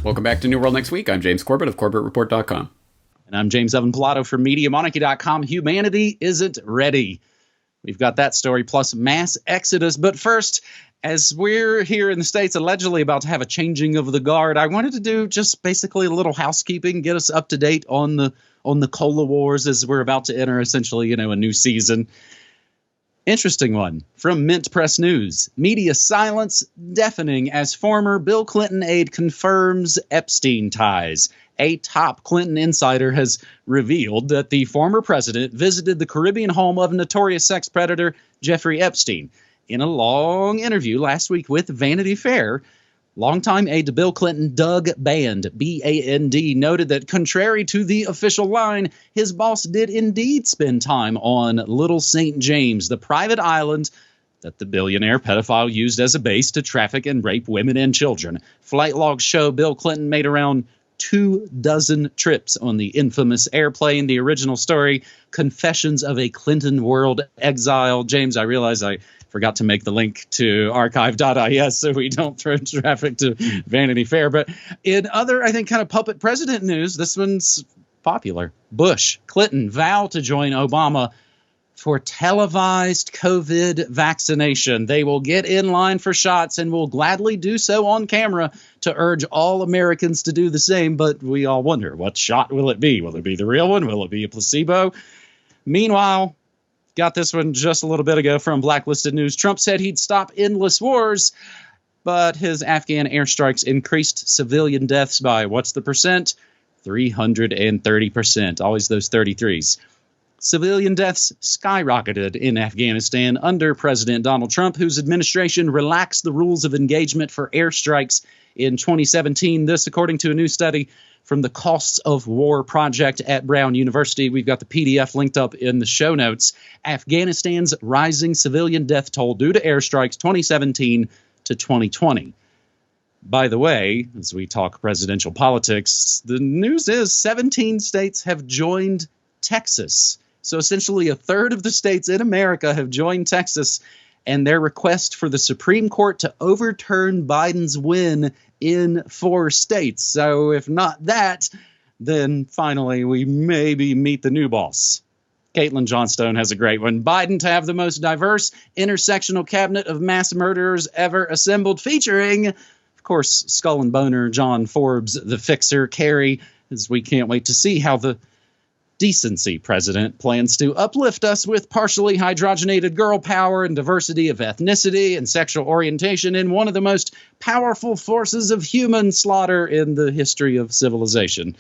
Welcome back to New World Next Week. I'm James Corbett of CorbettReport.com. And I'm James Evan Pilato from MediaMonarchy.com. Humanity isn't ready. We've got that story plus mass exodus. But first, as we're here in the States allegedly about to have a changing of the guard, I wanted to do just basically a little housekeeping, get us up to date on the cola wars as we're about to enter essentially, a new season. Interesting one from Mint Press News. Media silence deafening as former Bill Clinton aide confirms Epstein ties. A top Clinton insider has revealed that the former president visited the Caribbean home of notorious sex predator Jeffrey Epstein. In a long interview last week with Vanity Fair, longtime aide to Bill Clinton Doug Band, B-A-N-D, noted that contrary to the official line, his boss did indeed spend time on Little St. James, the private island that the billionaire pedophile used as a base to traffic and rape women and children. Flight logs show Bill Clinton made around 24 trips on the infamous airplane. The original story, Confessions of a Clintonworld Exile. James, I realize I forgot to make the link to archive.is so we don't throw traffic to Vanity Fair. But in other, I think, kind of puppet president news, this one's popular. Bush, Clinton vow to join Obama for televised COVID vaccination. They will get in line for shots and will gladly do so on camera to urge all Americans to do the same. But we all wonder, what shot will it be? Will it be the real one? Will it be a placebo? Meanwhile, got this one just a little bit ago from Blacklisted News. Trump said he'd stop endless wars, but his Afghan airstrikes increased civilian deaths by, what's the percent? 330%. Always those 33s. Civilian deaths skyrocketed in Afghanistan under President Donald Trump, whose administration relaxed the rules of engagement for airstrikes in 2017. This, according to a new study from the Costs of War Project at Brown University. We've got the PDF linked up in the show notes. Afghanistan's rising civilian death toll due to airstrikes 2017 to 2020. By the way, as we talk presidential politics, the news is 17 states have joined Texas. So essentially a third of the states in America have joined Texas, and their request for the Supreme Court to overturn Biden's win in 4 states. So if not that, then finally we maybe meet the new boss. Caitlin Johnstone has a great one. Biden to have the most diverse intersectional cabinet of mass murderers ever assembled, featuring, of course, Skull and Boner, John Forbes, the Fixer, Kerry, as we can't wait to see how the decency president plans to uplift us with partially hydrogenated girl power and diversity of ethnicity and sexual orientation in one of the most powerful forces of human slaughter in the history of civilization.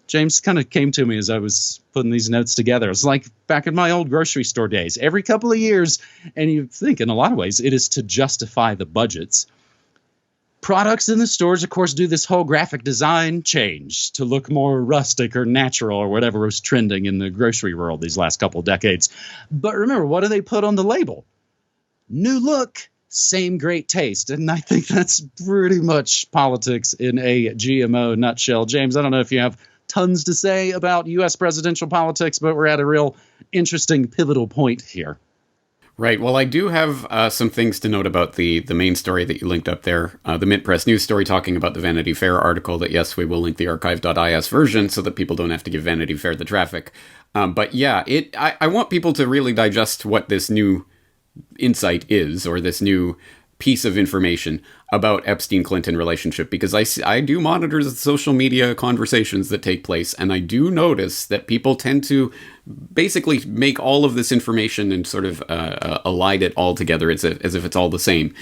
James kind of came to me as I was putting these notes together. It's like back in my old grocery store days, every couple of years, and you think in a lot of ways it is to justify the budgets. Products in the stores, of course, do this whole graphic design change to look more rustic or natural or whatever was trending in the grocery world these last couple of decades. But remember, what do they put on the label? New look, same great taste. And I think that's pretty much politics in a GMO nutshell. James, I don't know if you have tons to say about U.S. presidential politics, but we're at a real interesting pivotal point here. Right. Well, I do have some things to note about the main story that you linked up there, the Mint Press News story talking about the Vanity Fair article that, yes, we will link the archive.is version so that people don't have to give Vanity Fair the traffic. But yeah, I want people to really digest what this new insight is, or this new piece of information about Epstein-Clinton relationship, because I do monitor the social media conversations that take place, and I do notice that people tend to basically make all of this information and sort of allied it all together as if it's all the same.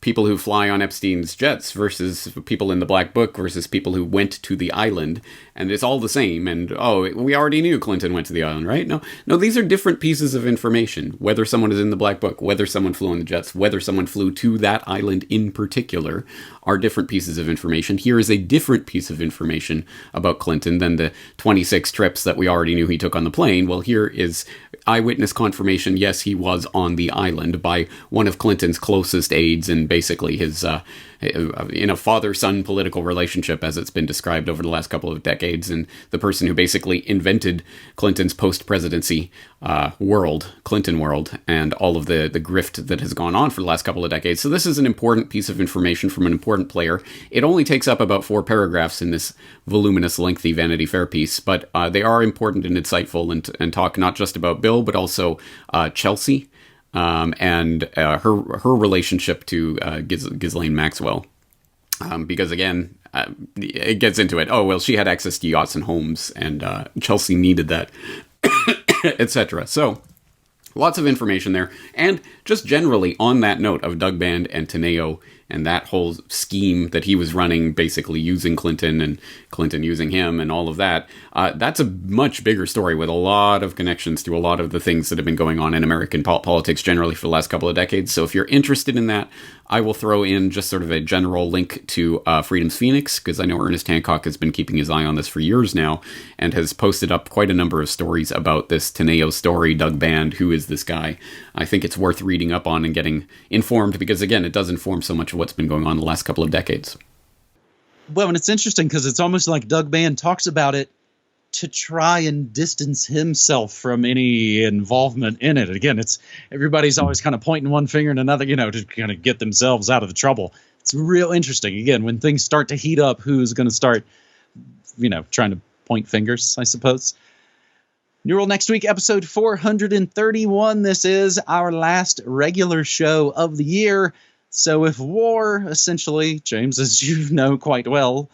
People who fly on Epstein's jets versus people in the Black Book versus people who went to the island, and it's all the same. And, oh, we already knew Clinton went to the island, right? No, these are different pieces of information. Whether someone is in the Black Book, whether someone flew on the jets, whether someone flew to that island in particular, are different pieces of information. Here is a different piece of information about Clinton than the 26 trips that we already knew he took on the plane. Well, here is eyewitness confirmation. Yes, he was on the island by one of Clinton's closest aides and basically his in a father-son political relationship as it's been described over the last couple of decades, and the person who basically invented Clinton's post-presidency world, Clinton world, and all of the grift that has gone on for the last couple of decades. So this is an important piece of information from an important player. It only takes up about 4 paragraphs in this voluminous, lengthy Vanity Fair piece, but they are important and insightful, and talk not just about Bill, but also Chelsea, and her relationship to Ghislaine Maxwell. Because again, it gets into it. Oh, well, she had access to yachts and homes, and Chelsea needed that, etc. So lots of information there. And just generally on that note of Doug Band and Teneo and that whole scheme that he was running, basically using Clinton and Clinton using him and all of that, that's a much bigger story with a lot of connections to a lot of the things that have been going on in American politics generally for the last couple of decades. So if you're interested in that, I will throw in just sort of a general link to Freedom's Phoenix, because I know Ernest Hancock has been keeping his eye on this for years now and has posted up quite a number of stories about this Teneo story, Doug Band, who is this guy. I think it's worth reading up on and getting informed because, again, it does inform so much of what's been going on the last couple of decades. Well, and it's interesting because it's almost like Doug Band talks about it to try and distance himself from any involvement in it. Again, it's everybody's always kind of pointing one finger and another, to kind of get themselves out of the trouble. It's real interesting. Again, when things start to heat up, who's going to start, trying to point fingers, I suppose. New World next week, episode 431. This is our last regular show of the year. So if war, essentially, James, as you know quite well,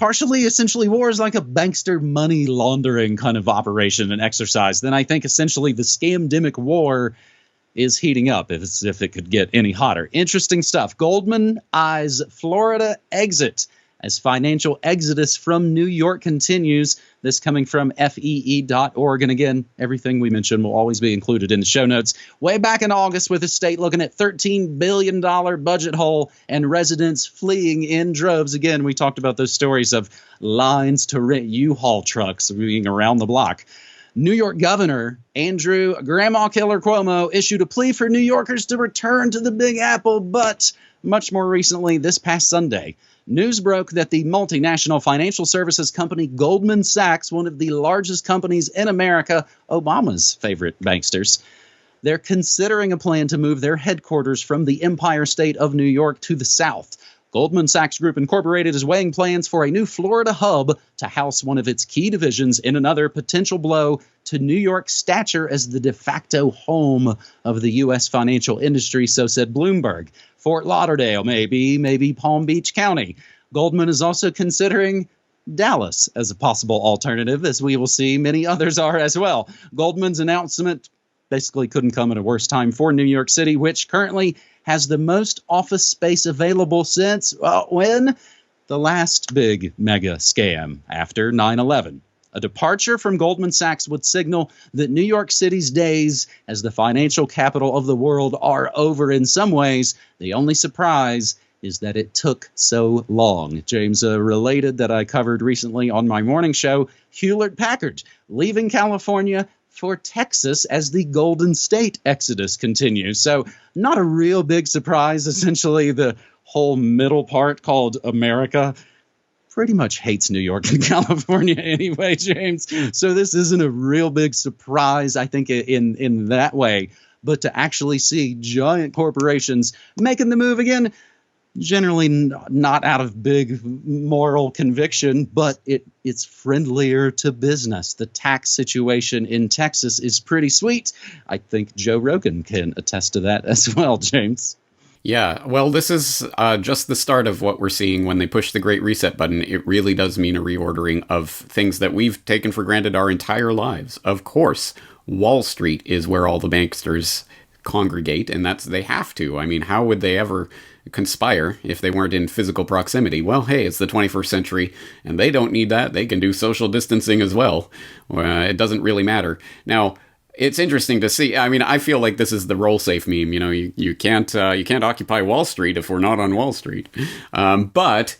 essentially war is like a bankster money laundering kind of operation and exercise, then I think essentially the scamdemic war is heating up, if it could get any hotter. Interesting stuff. Goldman eyes Florida exit as financial exodus from New York continues. This coming from FEE.org. And again, everything we mentioned will always be included in the show notes. Way back in August, with the state looking at $13 billion budget hole and residents fleeing in droves. Again, we talked about those stories of lines to rent U-Haul trucks being around the block. New York Governor Andrew Grandma Killer Cuomo issued a plea for New Yorkers to return to the Big Apple, but much more recently, this past Sunday, news broke that the multinational financial services company Goldman Sachs, one of the largest companies in America, Obama's favorite banksters, they're considering a plan to move their headquarters from the Empire State of New York to the south. Goldman Sachs Group Incorporated is weighing plans for a new Florida hub to house one of its key divisions in another potential blow to New York's stature as the de facto home of the U.S. financial industry, so said Bloomberg. Fort Lauderdale, maybe Palm Beach County. Goldman is also considering Dallas as a possible alternative, as we will see many others are as well. Goldman's announcement basically couldn't come at a worse time for New York City, which currently has the most office space available since, when? The last big mega scam after 9/11. A departure from Goldman Sachs would signal that New York City's days as the financial capital of the world are over in some ways. The only surprise is that it took so long. James, related that I covered recently on my morning show, Hewlett-Packard leaving California for Texas as the Golden State exodus continues. So not a real big surprise. Essentially, the whole middle part called America pretty much hates New York and California anyway, James. So this isn't a real big surprise, I think, in that way. But to actually see giant corporations making the move again, generally not out of big moral conviction, but it's friendlier to business. The tax situation in Texas is pretty sweet. I think Joe Rogan can attest to that as well, James. Yeah, well, this is just the start of what we're seeing when they push the Great Reset button. It really does mean a reordering of things that we've taken for granted our entire lives. Of course, Wall Street is where all the banksters congregate, and they have to. I mean, how would they ever conspire if they weren't in physical proximity? Well, hey, it's the 21st century, and they don't need that. They can do social distancing as well. It doesn't really matter. Now, it's interesting to see. I mean, I feel like this is the roll safe meme. You can't occupy Wall Street if we're not on Wall Street. But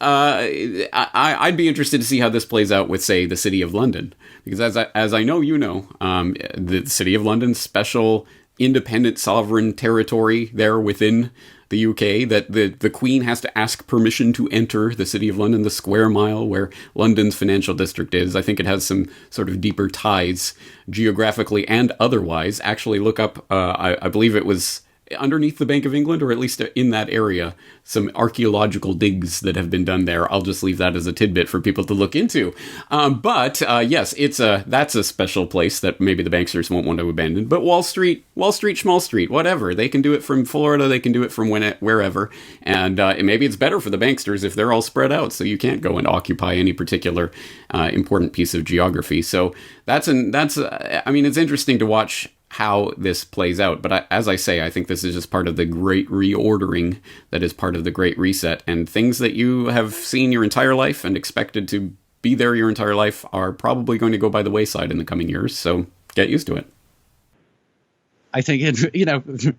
I'd be interested to see how this plays out with, say, the City of London, because as I know, the City of London's special independent sovereign territory there within the UK, that the Queen has to ask permission to enter the City of London, the square mile where London's financial district is. I think it has some sort of deeper ties geographically and otherwise. Actually, look up, I believe it was underneath the Bank of England, or at least in that area, some archaeological digs that have been done there. I'll just leave that as a tidbit for people to look into. But yes, that's a special place that maybe the banksters won't want to abandon. But Wall Street, Small Street, whatever. They can do it from Florida. They can do it from wherever. And maybe it's better for the banksters if they're all spread out, so you can't go and occupy any particular important piece of geography. So I mean, it's interesting to watch how this plays out. But as I say, I think this is just part of the great reordering that is part of the Great Reset. And things that you have seen your entire life and expected to be there your entire life are probably going to go by the wayside in the coming years. So get used to it. I think,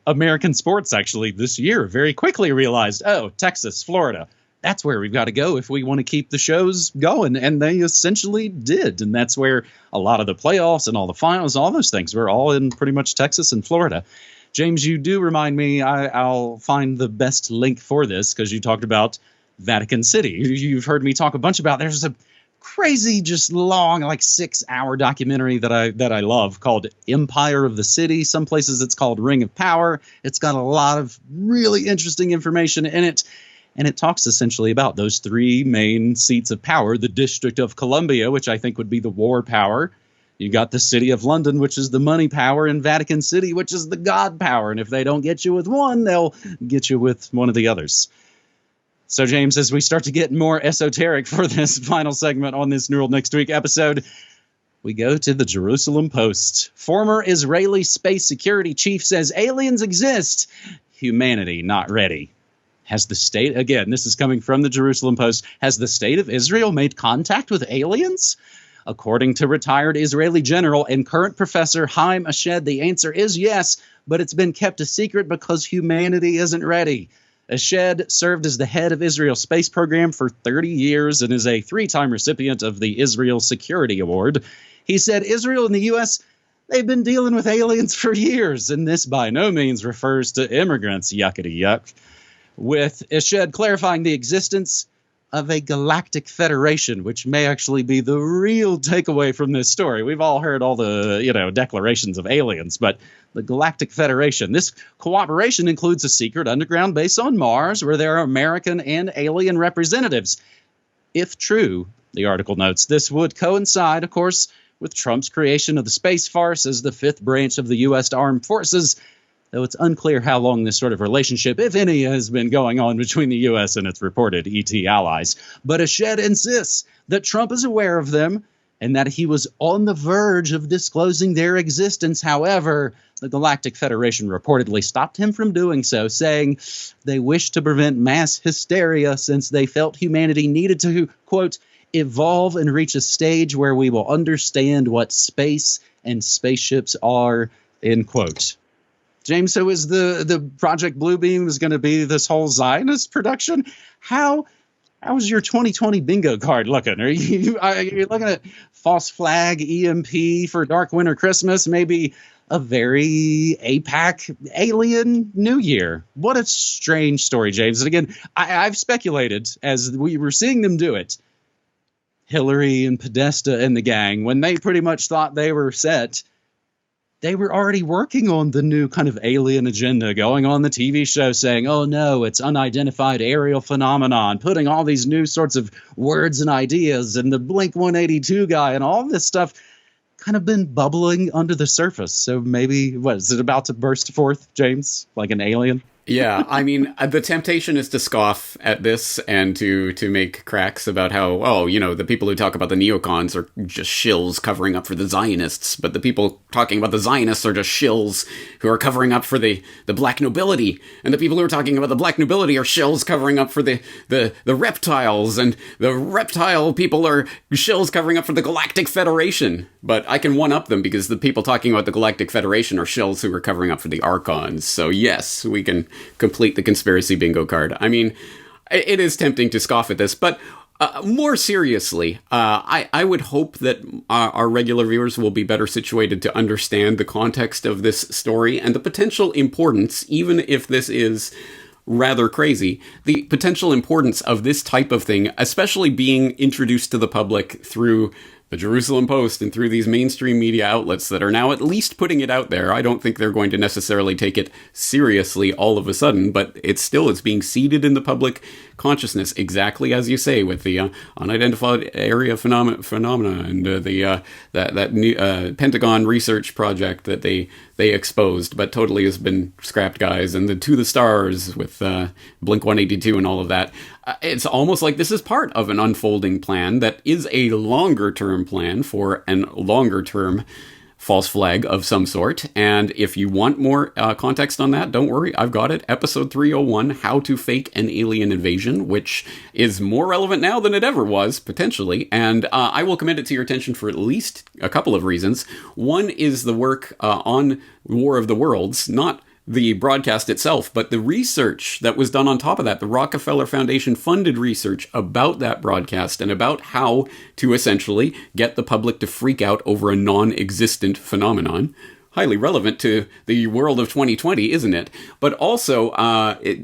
American sports actually this year very quickly realized, Texas, Florida, that's where we've got to go if we want to keep the shows going. And they essentially did. And that's where a lot of the playoffs and all the finals, all those things were all in pretty much Texas and Florida. James, you do remind me, I'll find the best link for this because you talked about Vatican City. You've heard me talk a bunch about, there's a crazy, just long, like 6-hour documentary that I love called Empire of the City. Some places it's called Ring of Power. It's got a lot of really interesting information in it. And it talks essentially about those three main seats of power, the District of Columbia, which I think would be the war power. You got the City of London, which is the money power, and Vatican City, which is the God power. And if they don't get you with one, they'll get you with one of the others. So, James, as we start to get more esoteric for this final segment on this New World Next Week episode, we go to the Jerusalem Post. Former Israeli space security chief says aliens exist. Humanity not ready. Has the state, again, this is coming from the Jerusalem Post, has the state of Israel made contact with aliens? According to retired Israeli general and current professor Haim Ashed, the answer is yes, but it's been kept a secret because humanity isn't ready. Ashed served as the head of Israel's space program for 30 years and is a 3-time recipient of the Israel Security Award. He said Israel and the U.S., they've been dealing with aliens for years, and this by no means refers to immigrants, yuckity yuck. With Ashed clarifying the existence of a galactic federation, which may actually be the real takeaway from this story. We've all heard all the, declarations of aliens, but the Galactic Federation. This cooperation includes a secret underground base on Mars where there are American and alien representatives. If true, the article notes, this would coincide, of course, with Trump's creation of the Space Force as the 5th branch of the U.S. Armed Forces, though it's unclear how long this sort of relationship, if any, has been going on between the U.S. and its reported ET allies. But Ashed insists that Trump is aware of them and that he was on the verge of disclosing their existence. However, the Galactic Federation reportedly stopped him from doing so, saying they wish to prevent mass hysteria since they felt humanity needed to, quote, evolve and reach a stage where we will understand what space and spaceships are, end quote. James, so is the Project Bluebeam is going to be this whole Zionist production? How's your 2020 bingo card looking? Are you looking at false flag, EMP for Dark Winter Christmas, maybe a very APAC alien New Year? What a strange story, James. And again, I've speculated as we were seeing them do it. Hillary and Podesta and the gang, when they pretty much thought they were set, they were already working on the new kind of alien agenda, going on the TV show saying, oh, no, it's unidentified aerial phenomenon, putting all these new sorts of words and ideas, and the Blink-182 guy and all this stuff kind of been bubbling under the surface. So maybe, what, is it about to burst forth, James, like an alien? Yeah, I mean, the temptation is to scoff at this and to make cracks about how, the people who talk about the neocons are just shills covering up for the Zionists, but the people talking about the Zionists are just shills who are covering up for the black nobility, and the people who are talking about the black nobility are shills covering up for the reptiles, and the reptile people are shills covering up for the Galactic Federation. But I can one-up them because the people talking about the Galactic Federation are shills who are covering up for the Archons. So yes, we can complete the conspiracy bingo card. I mean, it is tempting to scoff at this, but more seriously, I would hope that our regular viewers will be better situated to understand the context of this story and the potential importance, even if this is rather crazy. The potential importance of this type of thing, especially being introduced to the public through the Jerusalem Post and through these mainstream media outlets that are now at least putting it out there. I don't think they're going to necessarily take it seriously all of a sudden, but it's being seeded in the public consciousness, exactly as you say, with the unidentified area phenomena and that new Pentagon research project that they exposed, but totally has been scrapped, guys, and the To the Stars with Blink-182 and all of that. It's almost like this is part of an unfolding plan that is a longer-term plan for a longer-term false flag of some sort. And if you want more context on that, don't worry, I've got it. Episode 301, How to Fake an Alien Invasion, which is more relevant now than it ever was, potentially. And I will commend it to your attention for at least a couple of reasons. One is the work on War of the Worlds, not the broadcast itself, but the research that was done on top of that. The Rockefeller Foundation funded research about that broadcast and about how to essentially get the public to freak out over a non-existent phenomenon. Highly relevant to the world of 2020, isn't it? But also,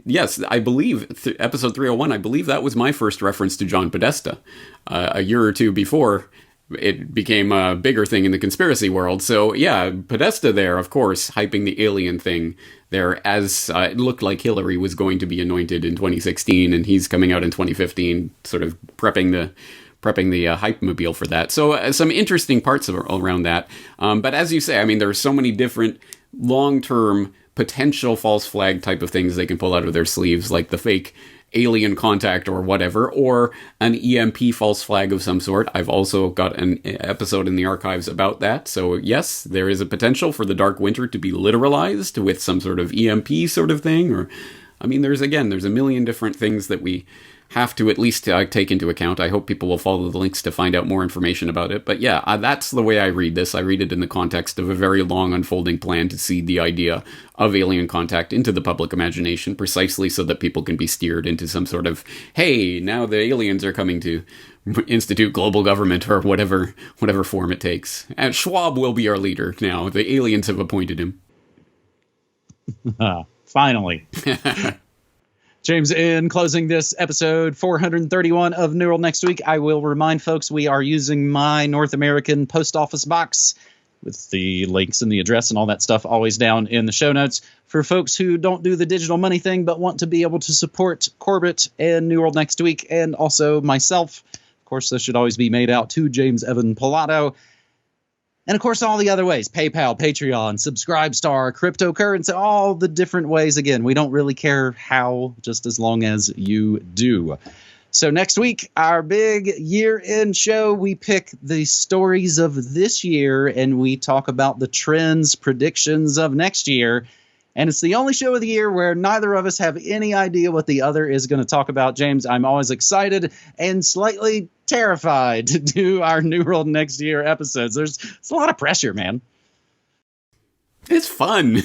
yes, I believe, episode 301, I believe that was my first reference to John Podesta a year or two before it became a bigger thing in the conspiracy world. So yeah, Podesta there, of course, hyping the alien thing there, as it looked like Hillary was going to be anointed in 2016, and he's coming out in 2015, sort of prepping the hype-mobile for that. So some interesting parts around that. But as you say, I mean, there are so many different long-term potential false flag type of things they can pull out of their sleeves, like the fake alien contact or whatever, or an EMP false flag of some sort. I've also got an episode in the archives about that. So yes, there is a potential for the Dark Winter to be literalized with some sort of EMP sort of thing. Or, I mean, there's a million different things that we have to at least take into account. I hope people will follow the links to find out more information about it. But yeah, that's the way I read this. I read it in the context of a very long unfolding plan to seed the idea of alien contact into the public imagination, precisely so that people can be steered into some sort of, hey, now the aliens are coming to institute global government, or whatever form it takes. And Schwab will be our leader now. The aliens have appointed him. Finally. James, in closing this episode 431 of New World Next Week, I will remind folks we are using my North American post office box with the links and the address and all that stuff always down in the show notes. For folks who don't do the digital money thing but want to be able to support Corbett and New World Next Week, and also myself, of course, this should always be made out to James Evan Pilato. And, of course, all the other ways, PayPal, Patreon, Subscribestar, cryptocurrency, all the different ways. Again, we don't really care how, just as long as you do. So next week, our big year-end show, we pick the stories of this year, and we talk about the trends, predictions of next year. And it's the only show of the year where neither of us have any idea what the other is going to talk about. James, I'm always excited and slightly terrified to do our New World Next Year episodes. It's a lot of pressure, man. It's fun.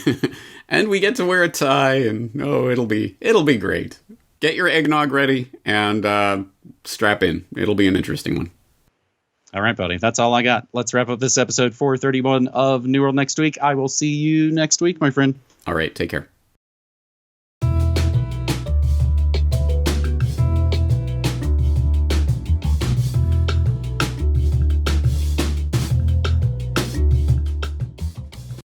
And we get to wear a tie, and it'll be great. Get your eggnog ready and strap in. It'll be an interesting one. All right, buddy. That's all I got. Let's wrap up this episode 431 of New World Next Week. I will see you next week, my friend. All right. Take care.